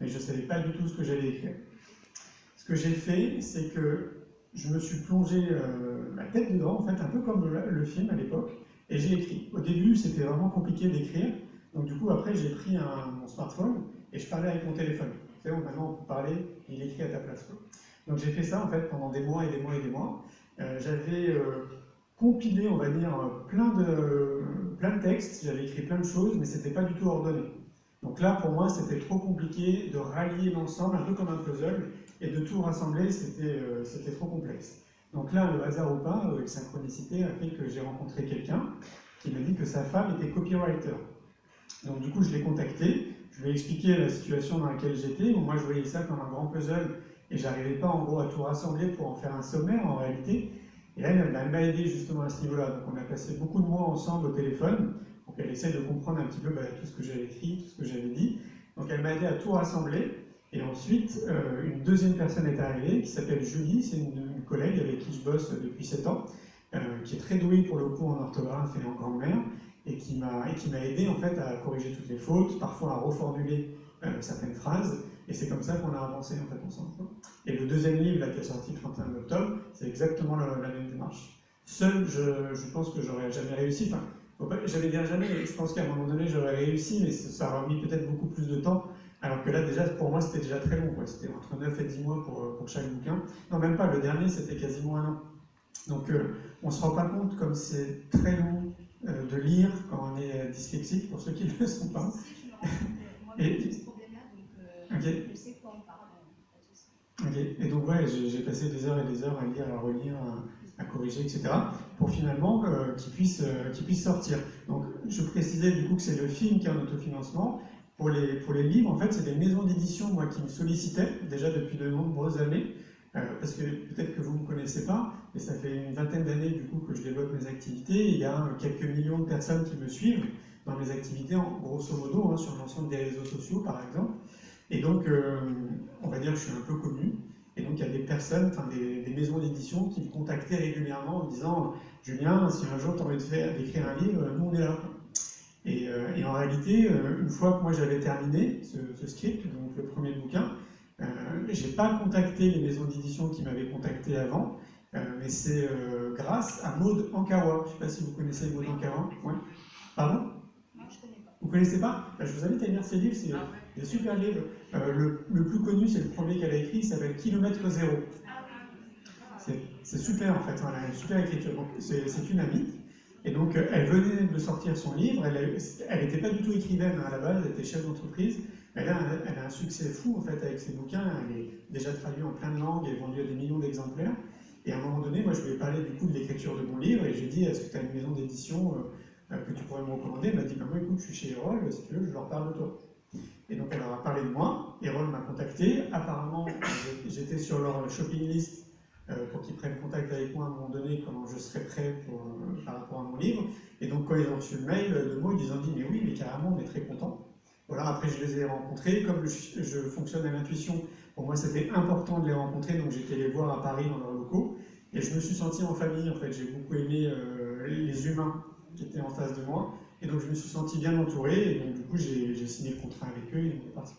mais je ne savais pas du tout ce que j'allais écrire. Ce que j'ai fait, c'est que je me suis plongé la tête dedans, en fait, un peu comme le film à l'époque, et j'ai écrit. Au début, c'était vraiment compliqué d'écrire, donc du coup, après, j'ai pris mon smartphone et je parlais avec mon téléphone. C'est bon, maintenant, on peut parler, il écrit à ta place, quoi. Donc j'ai fait ça, en fait, pendant des mois et des mois et des mois. J'avais compilé, on va dire, plein de textes, j'avais écrit plein de choses, mais c'était pas du tout ordonné. Donc là, pour moi, c'était trop compliqué de rallier l'ensemble, un peu comme un puzzle, et de tout rassembler, c'était trop complexe. Donc là, le hasard ou pas, avec synchronicité, a fait que j'ai rencontré quelqu'un qui m'a dit que sa femme était copywriter. Donc du coup, je l'ai contacté, je lui ai expliqué la situation dans laquelle j'étais, où moi je voyais ça comme un grand puzzle, et j'arrivais pas en gros à tout rassembler pour en faire un sommaire en réalité. Et elle m'a aidé justement à ce niveau-là. Donc on a passé beaucoup de mois ensemble au téléphone, donc elle essaie de comprendre un petit peu tout ce que j'avais écrit, tout ce que j'avais dit. Donc elle m'a aidé à tout rassembler. Et ensuite, une deuxième personne est arrivée qui s'appelle Julie, c'est une collègue avec qui je bosse depuis 7 ans, qui est très douée pour le coup en orthographe et en grammaire, et qui m'a aidé en fait à corriger toutes les fautes, parfois à reformuler certaines phrases, et c'est comme ça qu'on a avancé en fait ensemble. Et le deuxième livre là, qui est sorti le 31 octobre, c'est exactement la même démarche. Seul, je pense que j'aurais jamais réussi. Enfin, j'allais dire jamais, je pense qu'à un moment donné j'aurais réussi, mais ça aurait mis peut-être beaucoup plus de temps. Alors que là, déjà, pour moi, c'était déjà très long. C'était entre 9 et 10 mois pour chaque bouquin. Non, même pas. Le dernier, c'était quasiment un an. Donc, on ne se rend pas compte comme c'est très long de lire quand on est dyslexique, pour ceux qui ne le sont pas. Et ce problème-là, donc je sais quoi on parle. Okay. Et donc, ouais, j'ai passé des heures et des heures à lire, à relire, à corriger, etc., pour finalement qu'il puisse sortir. Donc, je précisais du coup que c'est le film qui est en autofinancement. Pour les livres, en fait, c'est des maisons d'édition, moi, qui me sollicitaient, déjà depuis de nombreuses années, parce que peut-être que vous ne me connaissez pas, mais ça fait une vingtaine d'années, du coup, que je développe mes activités, et il y a quelques millions de personnes qui me suivent dans mes activités, grosso modo, sur l'ensemble des réseaux sociaux, par exemple. Et donc, on va dire que je suis un peu connu, et donc il y a des personnes, des maisons d'édition qui me contactaient régulièrement en me disant « Julien, si un jour tu as envie d'écrire un livre, nous on est là ». Et en réalité, une fois que moi j'avais terminé ce script, donc le premier bouquin, j'ai pas contacté les maisons d'édition qui m'avaient contacté avant, mais c'est grâce à Maud Ankawa. Je ne sais pas si vous connaissez Maud Ankawa. Ouais. Pardon? Non, je ne connais pas. Vous ne connaissez pas? Je vous invite à lire ses livres, c'est des super livres. Le plus connu, c'est le premier qu'elle a écrit, il s'appelle Kilomètre Zéro. C'est super en fait, elle a une super écriture. C'est une amie. Et donc, elle venait de sortir son livre, elle n'était pas du tout écrivaine à la base, elle était chef d'entreprise. Elle a un succès fou en fait avec ses bouquins, elle est déjà traduite en plein de langues et vendue à des millions d'exemplaires. Et à un moment donné, moi je lui ai parlé du coup de l'écriture de mon livre et j'ai dit est-ce que tu as une maison d'édition que tu pourrais me recommander? Elle m'a dit moi écoute, je suis chez Erol, si tu veux, je leur parle de toi. Et donc elle leur a parlé de moi, Erol m'a contacté, apparemment j'étais sur leur shopping list pour qu'ils prennent contact avec moi à un moment donné quand je serai prêt par rapport à mon livre. Et donc quand ils ont reçu le mail de moi, ils ont dit mais oui, mais carrément, on est très contents. Voilà, après je les ai rencontrés, comme je fonctionne à l'intuition, pour moi c'était important de les rencontrer, donc j'étais les voir à Paris dans leurs locaux, et je me suis senti en famille en fait, j'ai beaucoup aimé les humains qui étaient en face de moi, et donc je me suis senti bien entouré, et donc du coup j'ai signé le contrat avec eux et on est parti.